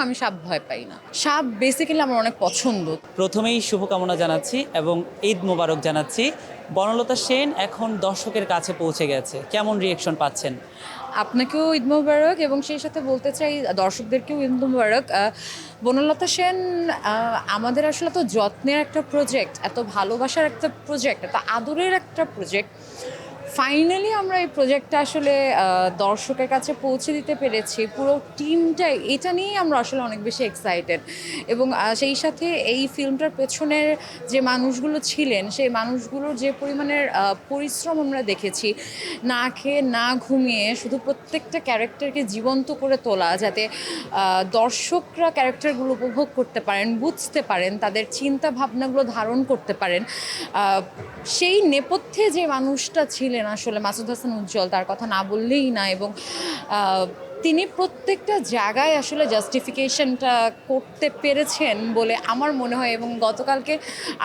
আমি সাপ ভয় পাই না। সাপ বেসিক্যালি আমার অনেক পছন্দ। প্রথমেই শুভকামনা জানাচ্ছি এবং ঈদ মোবারক জানাচ্ছি। বনলতা সেন এখন দর্শকের কাছে পৌঁছে গেছে, কেমন রিয়েকশন পাচ্ছেন? আপনাকেও ঈদ মোবারক এবং সেই সাথে বলতে চাই দর্শকদেরকেও ঈদ মোবারক। বনলতা সেন আমাদের আসলে তো যত্নের একটা প্রজেক্ট, এত ভালোবাসার একটা প্রজেক্ট, এত আদরের একটা প্রজেক্ট। ফাইনালি আমরা এই প্রজেক্টটা আসলে দর্শকের কাছে পৌঁছে দিতে পেরেছি। পুরো টিমটাই এটা নিয়েই আমরা আসলে অনেক বেশি এক্সাইটেড এবং সেই সাথে এই ফিল্মটার পেছনের যে মানুষগুলো ছিলেন সেই মানুষগুলোর যে পরিমাণের পরিশ্রম আমরা দেখেছি, না খেয়ে না ঘুমিয়ে শুধু প্রত্যেকটা ক্যারেক্টারকে জীবন্ত করে তোলা, যাতে দর্শকরা ক্যারেক্টারগুলো উপভোগ করতে পারেন, বুঝতে পারেন, তাদের চিন্তা ভাবনাগুলো ধারণ করতে পারেন। সেই নেপথ্যে যে মানুষটা ছিলেন আসলে মাসুদ হাসান উজ্জ্বল, তার কথা না বললেই না। এবং তিনি প্রত্যেকটা জায়গায় আসলে জাস্টিফিকেশনটা করতে পেরেছেন বলে আমার মনে হয়। এবং গতকালকে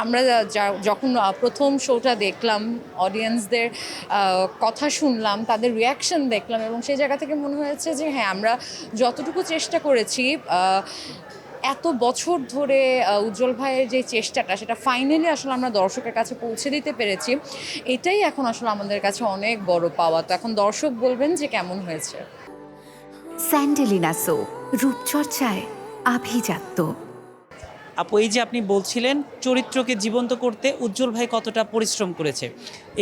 আমরা যখন প্রথম শোটা দেখলাম, অডিয়েন্সদের কথা শুনলাম, তাদের রিয়াকশন দেখলাম, এবং সেই জায়গা থেকে মনে হয়েছে যে হ্যাঁ, আমরা যতটুকু চেষ্টা করেছি এত বছর ধরে উজ্জ্বল ভাইয়ের যে চেষ্টাটা, সেটা ফাইনালি আসলে আমরা দর্শকের কাছে পৌঁছে দিতে পেরেছি। এটাই এখন আসলে আমাদের কাছে অনেক বড় পাওয়া। তো এখন দর্শক বলবেন যে কেমন হয়েছে। স্যান্ডেলিনা সো, রূপচর্চায় আভিজাত্য। আপু, এই যে আপনি বলছিলেন চরিত্রকে জীবন্ত করতে উজ্জ্বল ভাই কতটা পরিশ্রম করেছে,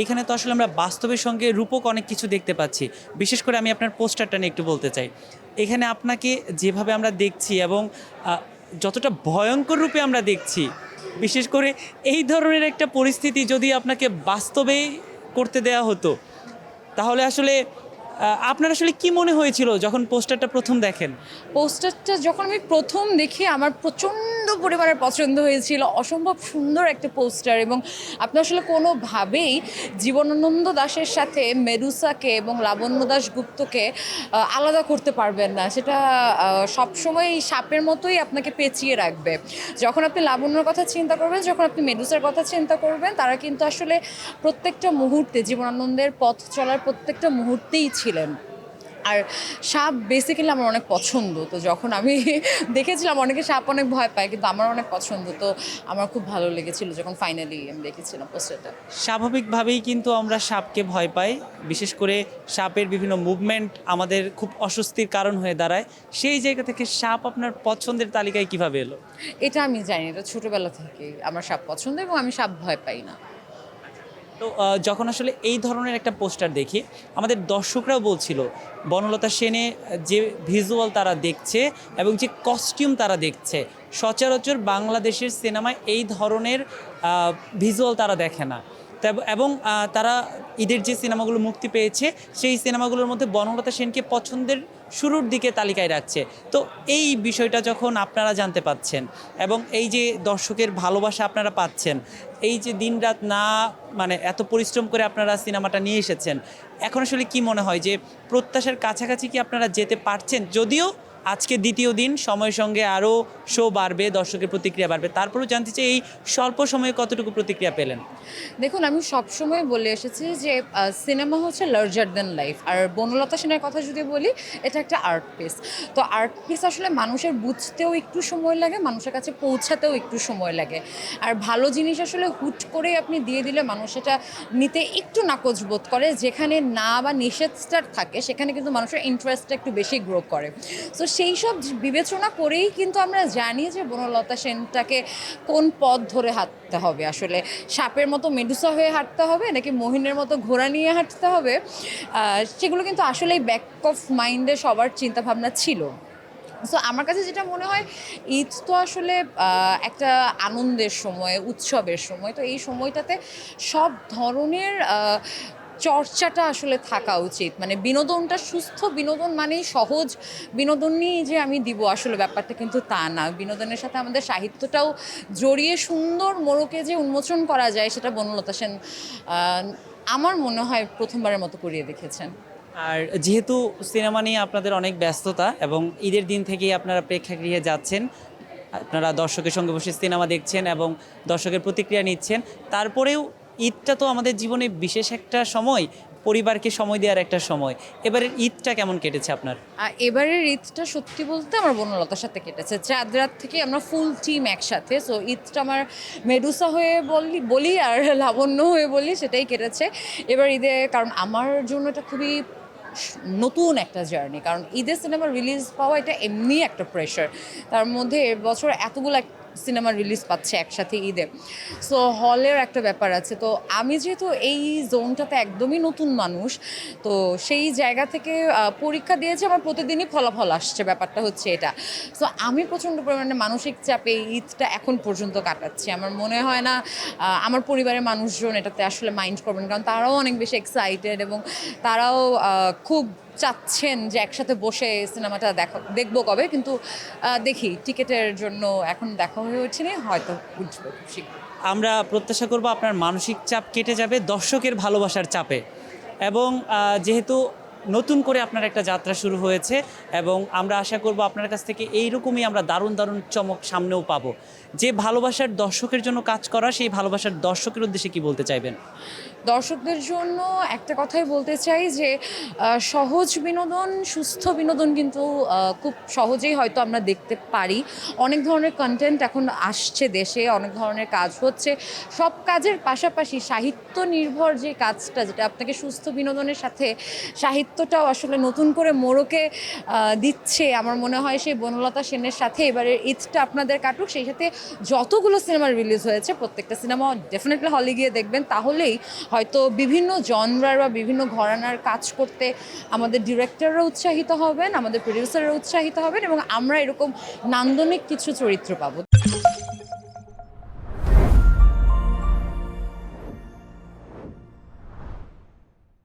এইখানে তো আসলে আমরা বাস্তবের সঙ্গে রূপক অনেক কিছু দেখতে পাচ্ছি। বিশেষ করে আমি আপনার পোস্টারটা নিয়ে একটু বলতে চাই। এখানে আপনাকে যেভাবে আমরা দেখছি এবং যতটা ভয়ঙ্কর রূপে আমরা দেখছি, বিশেষ করে এই ধরনের একটা পরিস্থিতি যদি আপনাকে বাস্তবেই করতে দেয়া হতো, তাহলে আসলে আপনার আসলে কি মনে হয়েছিল যখন পোস্টারটা প্রথম দেখেন? পোস্টারটা যখন আমি প্রথম দেখি আমার প্রচণ্ড পরিমাণের পছন্দ হয়েছিল। অসম্ভব সুন্দর একটা পোস্টার। এবং আপনি আসলে কোনোভাবেই জীবনানন্দ দাশের সাথে মেডুসাকে এবং লাবণ্য দাশ গুপ্তকে আলাদা করতে পারবেন না। সেটা সবসময় সাপের মতোই আপনাকে পেঁচিয়ে রাখবে। যখন আপনি লাবণ্যর কথা চিন্তা করবেন, যখন আপনি মেডুসার কথা চিন্তা করবেন, তারা কিন্তু আসলে প্রত্যেকটা মুহূর্তে জীবনানন্দের পথ চলার প্রত্যেকটা মুহূর্তেই ছিলেন। আর সাপ বেসিক্যালি আমার অনেক পছন্দ। তো যখন আমি দেখেছিলাম, অনেকে সাপ অনেক ভয় পায়, কিন্তু আমার অনেক পছন্দ। তো আমার খুব ভালো লেগেছিল যখন ফাইনালি আমি দেখেছিলাম পোস্টারটা। স্বাভাবিকভাবেই কিন্তু আমরা সাপকে ভয় পাই, বিশেষ করে সাপের বিভিন্ন মুভমেন্ট আমাদের খুব অস্বস্তির কারণ হয়ে দাঁড়ায়। সেই জায়গা থেকে সাপ আপনার পছন্দের তালিকায় কিভাবে এলো? এটা আমি জানি, এটা ছোটোবেলা থেকেই আমার সাপ পছন্দ এবং আমি সাপ ভয় পাই না। তো যখন আসলে এই ধরনের একটা পোস্টার দেখি, আমাদের দর্শকরাও বলছিল বনলতা সেনে যে ভিজুয়াল তারা দেখছে এবং যে কস্টিউম তারা দেখছে, সচরাচর বাংলাদেশের সিনেমায় এই ধরনের ভিজুয়াল তারা দেখে না। এবং তারা ঈদের যে সিনেমাগুলো মুক্তি পেয়েছে সেই সিনেমাগুলোর মধ্যে বনলতা সেনকে পছন্দের শুরুর দিকে তালিকায় রাখছে। তো এই বিষয়টা যখন আপনারা জানতে পাচ্ছেন এবং এই যে দর্শকের ভালোবাসা আপনারা পাচ্ছেন, এই যে দিনরাত না মানে এত পরিশ্রম করে আপনারা সিনেমাটা নিয়ে এসেছেন, এখন আসলে কি মনে হয় যে প্রত্যাশার কাছাকাছি কি আপনারা যেতে পারছেন? যদিও আজকে দ্বিতীয় দিন, সময়ের সঙ্গে আরও শো বাড়বে, দর্শকের প্রতিক্রিয়া বাড়বে, তারপরেও জানতে চাই এই স্বল্প সময়ে কতটুকু প্রতিক্রিয়া পেলেন? দেখুন, আমি সবসময় বলে এসেছি যে সিনেমা হচ্ছে লার্জার দ্যান লাইফ। আর বনলতা সেনের কথা যদি বলি, এটা একটা আর্ট পিস। তো আর্ট পিস আসলে মানুষের বুঝতেও একটু সময় লাগে, মানুষের কাছে পৌঁছাতেও একটু সময় লাগে। আর ভালো জিনিস আসলে হুট করে আপনি দিয়ে দিলে মানুষ এটা নিতে একটু নাকচ বোধ করে। যেখানে না বা নিষেধটা থাকে, সেখানে কিন্তু মানুষের ইন্টারেস্টটা একটু বেশি গ্রো করে। সো সেই সব বিবেচনা করেই কিন্তু আমরা জানি যে বনলতা সেনটাকে কোন পথ ধরে হাঁটতে হবে। আসলে সাপের মতো মেডুসা হয়ে হাঁটতে হবে নাকি মহিনের মতো ঘোড়া নিয়ে হাঁটতে হবে, সেগুলো কিন্তু আসলেই ব্যাক অফ মাইন্ডে সবার চিন্তাভাবনা ছিল। সো আমার কাছে যেটা মনে হয়, ঈদ তো আসলে একটা আনন্দের সময়, উৎসবের সময়। তো এই সময়টাতে সব ধরনের চর্চাটা আসলে থাকা উচিত। মানে বিনোদনটা, সুস্থ বিনোদন মানেই সহজ বিনোদনই যে আমি দিব, আসলে ব্যাপারটা কিন্তু তা না। বিনোদনের সাথে আমাদের সাহিত্যটাও জড়িয়ে সুন্দর মোড়কে যে উন্মোচন করা যায়, সেটা বনলতা সেন আমার মনে হয় প্রথমবারের মতো করিয়ে দেখেছেন। আর যেহেতু সিনেমা নিয়ে আপনাদের অনেক ব্যস্ততা এবং ঈদের দিন থেকেই আপনারা প্রেক্ষাগৃহে যাচ্ছেন, আপনারা দর্শকের সঙ্গে বসে সিনেমা দেখছেন এবং দর্শকের প্রতিক্রিয়া নিচ্ছেন, তারপরেও ঈদটা তো আমাদের জীবনে বিশেষ একটা সময়। পরিবারকে সময় দেওয়ার একটা সময়। এবারের ঈদটা কেমন কেটেছে আপনার? এবারের ঈদটা সত্যি বলতে আমার বনলতার সাথে কেটেছে। চাঁদ রাত থেকে আমরা ফুল টিম একসাথে। সো ঈদটা আমার মেডুসা হয়ে বলি আর লাবণ্য হয়ে বলি, সেটাই কেটেছে এবার ঈদে। কারণ আমার জন্য এটা খুবই নতুন একটা জার্নি, কারণ ঈদের সিনেমা রিলিজ পাওয়া এটা এমনি একটা প্রেশার। তার মধ্যে এবছর এতগুলো সিনেমা রিলিজ পাচ্ছে একসাথে ঈদে, সো হলের একটা ব্যাপার আছে। তো আমি যেহেতু এই জোনটাতে একদমই নতুন মানুষ, তো সেই জায়গা থেকে পরীক্ষা দিয়েছি, আমার প্রতিদিনই ফলাফল আসছে, ব্যাপারটা হচ্ছে এটা। সো আমি প্রচণ্ড পরিমাণে মানসিক চাপে এই ঈদটা এখন পর্যন্ত কাটাচ্ছি। আমার মনে হয় না আমার পরিবারের মানুষজন এটাতে আসলে মাইন্ড করবেন, কারণ তারাও অনেক বেশি এক্সাইটেড এবং তারাও খুব চাচ্ছেন যে একসাথে বসে সিনেমাটা দেখবো কবে, কিন্তু দেখি টিকিটের জন্য এখন দেখা হয়ে উঠছে না, হয়তো উঠবে খুব শীঘ্র। আমরা প্রত্যাশা করব আপনার মানসিক চাপ কেটে যাবে দর্শকের ভালোবাসার চাপে, এবং যেহেতু নতুন করে আপনার একটা যাত্রা শুরু হয়েছে, এবং আমরা আশা করব আপনার কাছ থেকে এইরকমই আমরা দারুণ দারুণ চমক সামনেও পাবো। যে ভালোবাসার দর্শকের জন্য কাজ করা, সেই ভালোবাসার দর্শকের উদ্দেশ্যে কি বলতে চাইবেন? দর্শকদের জন্য একটা কথাই বলতে চাই যে সহজ বিনোদন, সুস্থ বিনোদন কিন্তু খুব সহজেই হয়তো আমরা দেখতে পারি। অনেক ধরনের কন্টেন্ট এখন আসছে দেশে, অনেক ধরনের কাজ হচ্ছে। সব কাজের পাশাপাশি সাহিত্য নির্ভর যে কাজটা, যেটা আপনাকে সুস্থ বিনোদনের সাথে সাহিত্যটাও আসলে নতুন করে মোড়কে দিচ্ছে, আমার মনে হয় সেই বনলতা সেনের সাথে এবারের ঈদটা আপনাদের কাটুক। সেই সাথে যতগুলো সিনেমা রিলিজ হয়েছে প্রত্যেকটা সিনেমা ডেফিনেটলি হলে গিয়ে দেখবেন, তাহলেই হয়তো বিভিন্ন জনরার বা বিভিন্ন ঘরানার কাজ করতে আমাদের ডিরেক্টররা উৎসাহিত হবেন, আমাদের প্রডিউসাররা উৎসাহিত হবেন, এবং আমরা এরকম নান্দনিক কিছু চরিত্র পাবো।